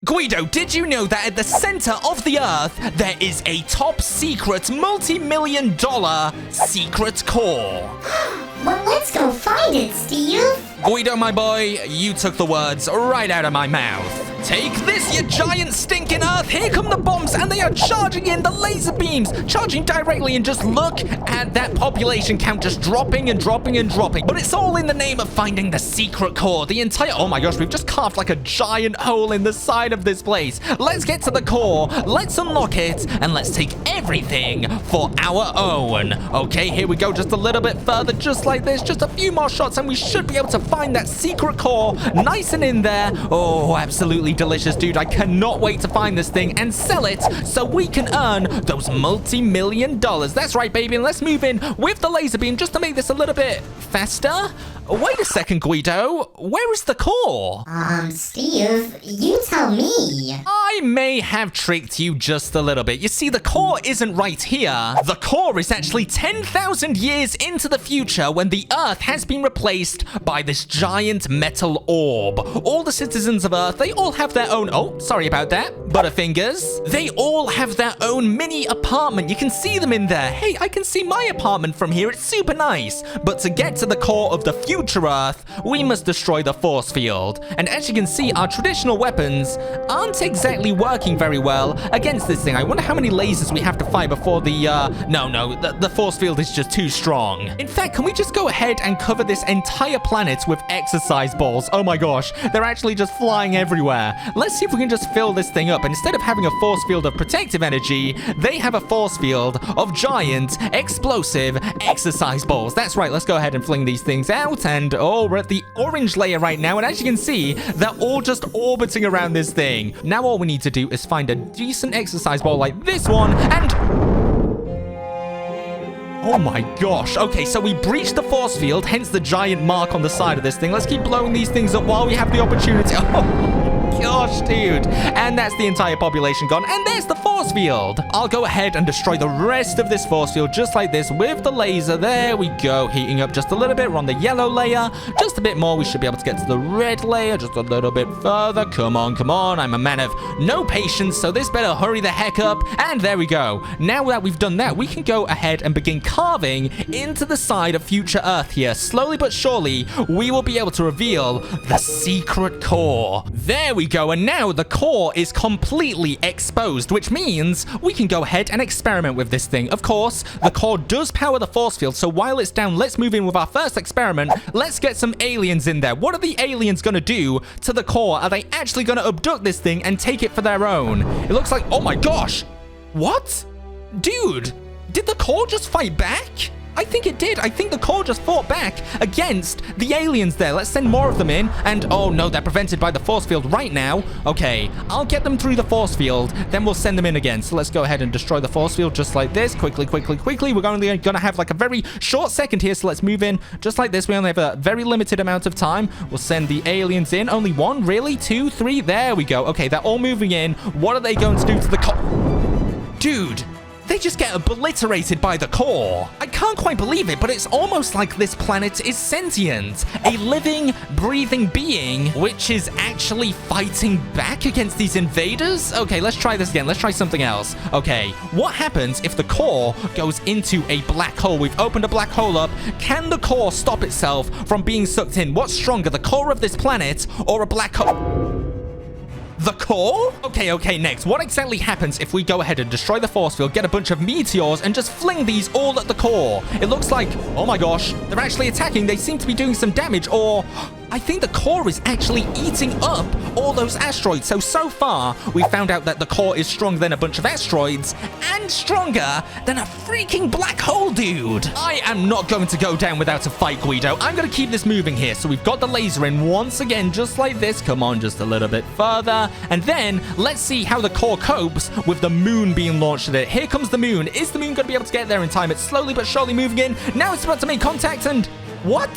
Guido, did you know that at the center of the Earth, there is a top secret multi-million-dollar secret core? Well, let's go find it, Steve. Guido, my boy, you took the words right out of my mouth. Take this, you giant stinking Earth! Here come the bombs, and they are charging in the laser beams, charging directly, and just look at that population count just dropping and dropping and dropping. But it's all in the name of finding the secret core. The entire... Oh my gosh, we've just carved like a giant hole in the side of this place. Let's get to the core, let's unlock it, and let's take everything for our own. Okay, here we go, just a little bit further, just like this, just a few more shots, and we should be able to find that secret core nice and in there. Oh, absolutely delicious, dude. I cannot wait to find this thing and sell it so we can earn those multi-million dollars. That's right, baby. And let's move in with the laser beam just to make this a little bit faster. Wait a second, Guido. Where is the core? Steve, you tell me. I may have tricked you just a little bit. You see, the core isn't right here. The core is actually 10,000 years into the future when the Earth has been replaced by this giant metal orb. All the citizens of Earth, they all have their own... Oh, sorry about that. Butterfingers. They all have their own mini apartment. You can see them in there. Hey, I can see my apartment from here. It's super nice. But to get to the core of the future Earth, we must destroy the force field. And as you can see, our traditional weapons aren't exactly working very well against this thing. I wonder how many lasers we have to fire before the, the force field is just too strong. In fact, can we just go ahead and cover this entire planet with exercise balls? Oh my gosh, they're actually just flying everywhere. Let's see if we can just fill this thing up. And instead of having a force field of protective energy, they have a force field of giant, explosive exercise balls. That's right, let's go ahead and fling these things out. And oh, we're at the orange layer right now. And as you can see, they're all just orbiting around this thing. Now all we need to do is find a decent exercise ball like this one and... Oh my gosh. Okay, so we breached the force field, hence the giant mark on the side of this thing. Let's keep blowing these things up while we have the opportunity. Oh my gosh, dude. And that's the entire population gone. And there's the force field. I'll go ahead and destroy the rest of this force field just like this with the laser. There we go. Heating up just a little bit. We're on the yellow layer. Just a bit more. We should be able to get to the red layer just a little bit further. Come on, come on. I'm a man of no patience, so this better hurry the heck up. And there we go. Now that we've done that, we can go ahead and begin carving into the side of future Earth here. Slowly but surely, we will be able to reveal the secret core. There we go. And now the core is completely exposed, which means we can go ahead and experiment with this thing. Of course, the core does power the force field, so while it's down, let's move in with our first experiment. Let's get some aliens in there. What are the aliens going to do to the core? Are they actually going to abduct this thing and take it for their own? It looks like... Oh my gosh! What? Dude, did the core just fight back? I think it did. I think the core just fought back against the aliens there. Let's send more of them in. And oh no, they're prevented by the force field right now. Okay, I'll get them through the force field, then we'll send them in again. So let's go ahead and destroy the force field just like this. Quickly, quickly, quickly. We're only going to have like a very short second here, so let's move in just like this. We only have a very limited amount of time. We'll send the aliens in. Only one? Really? 2, 3? There we go. Okay, they're all moving in. What are they going to do to the core? Dude, they just get obliterated by the core. I can't quite believe it, but it's almost like this planet is sentient. A living, breathing being, which is actually fighting back against these invaders? Okay, let's try this again. Let's try something else. Okay, what happens if the core goes into a black hole? We've opened a black hole up. Can the core stop itself from being sucked in? What's stronger, the core of this planet or a black hole? The core? Okay, next. What exactly happens if we go ahead and destroy the force field, get a bunch of meteors, and just fling these all at the core? It looks like, oh my gosh, they're actually attacking. They seem to be doing some damage, or I think the core is actually eating up all those asteroids. So far, we found out that the core is stronger than a bunch of asteroids and stronger than a freaking black hole, dude. I am not going to go down without a fight, Guido. I'm going to keep this moving here. So we've got the laser in once again, just like this. Come on, just a little bit further. And then let's see how the core copes with the moon being launched at it. Here comes the moon. Is the moon going to be able to get there in time? It's slowly but surely moving in. Now it's about to make contact and... What?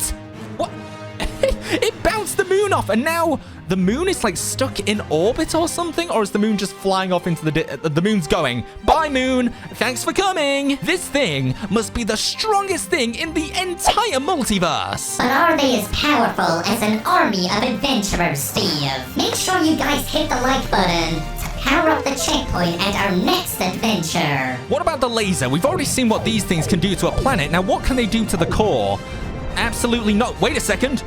It bounced the moon off, and now the moon is like stuck in orbit or something, or is the moon just flying off into the moon's going, bye moon, thanks for coming. This thing must be the strongest thing in the entire multiverse. But are they as powerful as an army of adventurers, Steve? Make sure you guys hit the like button to power up the checkpoint and our next adventure. What about the laser? We've already seen what these things can do to a planet. Now, what can they do to the core? Absolutely not. Wait a second.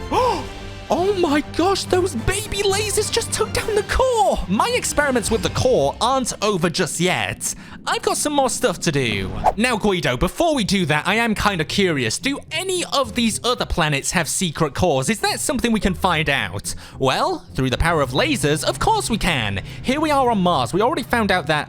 Oh my gosh, those baby lasers just took down the core. My experiments with the core aren't over just yet. I've got some more stuff to do. Now, Guido, before we do that, I am kind of curious. Do any of these other planets have secret cores? Is that something we can find out? Well, through the power of lasers, of course we can. Here we are on Mars. We already found out that...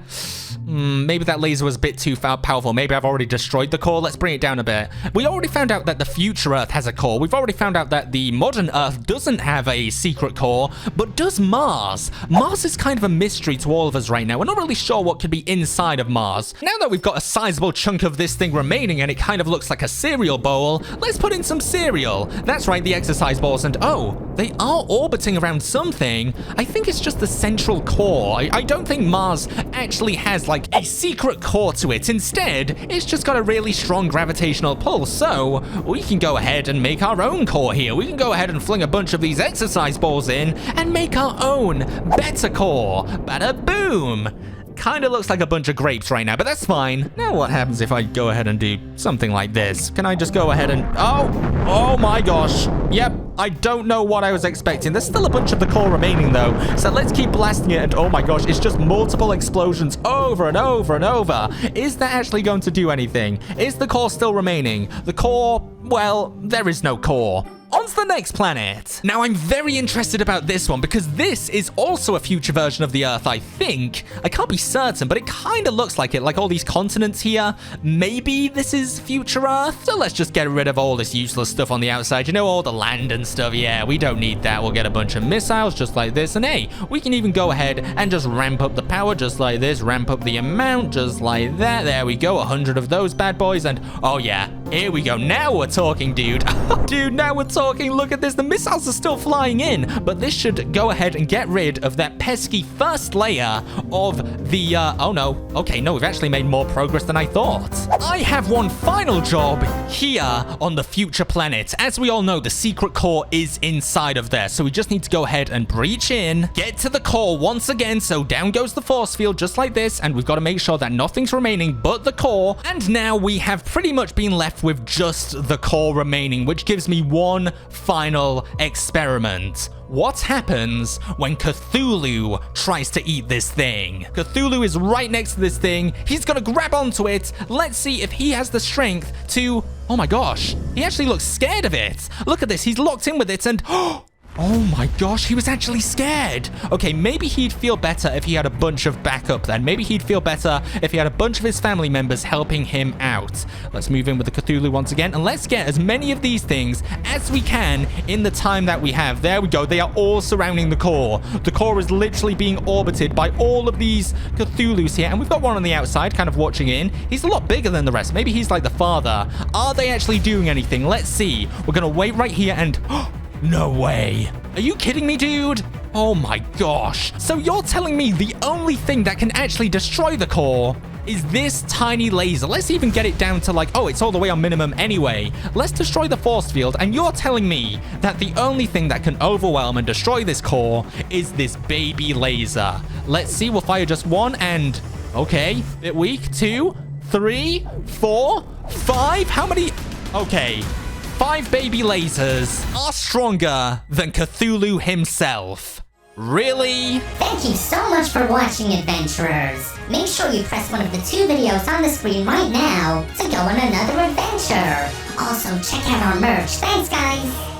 maybe that laser was a bit too powerful. Maybe I've already destroyed the core. Let's bring it down a bit. We already found out that the future Earth has a core. We've already found out that the modern Earth doesn't have a secret core, but does Mars? Mars is kind of a mystery to all of us right now. We're not really sure what could be inside of Mars. Now that we've got a sizable chunk of this thing remaining and it kind of looks like a cereal bowl, let's put in some cereal. That's right, the exercise balls, and oh, they are orbiting around something. I think it's just the central core. I don't think Mars actually has like a secret core to it. Instead, it's just got a really strong gravitational pull, so we can go ahead and make our own core here. We can go ahead and fling a bunch of these exercise balls in and make our own better core. Bada boom! Kind of looks like a bunch of grapes right now, but that's fine. Now what happens if I go ahead and do something like this? Can I just go ahead and... Oh my gosh. Yep, I don't know what I was expecting. There's still a bunch of the core remaining though, so let's keep blasting it, and oh my gosh, it's just multiple explosions over and over and over. Is that actually going to do anything? Is the core still remaining? The core, well, there is no core. On to the next planet. Now, I'm very interested about this one because this is also a future version of the Earth, I think. I can't be certain, but it kind of looks like it, like all these continents here. Maybe this is future Earth? So let's just get rid of all this useless stuff on the outside. You know, all the land and stuff. Yeah, we don't need that. We'll get a bunch of missiles just like this. And hey, we can even go ahead and just ramp up the power just like this. Ramp up the amount just like that. There we go. 100 of those bad boys. And oh yeah, here we go. Now we're talking, dude. Dude, now we're talking. Look at this. The missiles are still flying in, but this should go ahead and get rid of that pesky first layer of the, oh no. Okay, no, we've actually made more progress than I thought. I have one final job here on the future planet. As we all know, the secret core is inside of there, so we just need to go ahead and breach in, get to the core once again, so down goes the force field just like this, and we've got to make sure that nothing's remaining but the core, and now we have pretty much been left with just the core remaining, which gives me one final experiment. What happens when Cthulhu tries to eat this thing? Cthulhu is right next to this thing. He's gonna grab onto it. Let's see if he has the strength to... Oh my gosh, he actually looks scared of it. Look at this, he's locked in with it and... Oh my gosh, he was actually scared. Okay, maybe he'd feel better if he had a bunch of backup then. Maybe he'd feel better if he had a bunch of his family members helping him out. Let's move in with the Cthulhu once again, and let's get as many of these things as we can in the time that we have. There we go. They are all surrounding the core. The core is literally being orbited by all of these Cthulhus here, and we've got one on the outside kind of watching in. He's a lot bigger than the rest. Maybe he's like the father. Are they actually doing anything? Let's see. We're gonna wait right here and... No way. Are you kidding me, dude? Oh my gosh. So you're telling me the only thing that can actually destroy the core is this tiny laser? Let's even get it down to like, oh, it's all the way on minimum anyway. Let's destroy the force field, and you're telling me that the only thing that can overwhelm and destroy this core is this baby laser. Let's see, we'll fire just one, and okay, bit weak. 2, 3, 4, 5. How many? Okay. 5 baby lasers are stronger than Cthulhu himself. Really? Thank you so much for watching, adventurers. Make sure you press one of the 2 videos on the screen right now to go on another adventure. Also, check out our merch. Thanks, guys.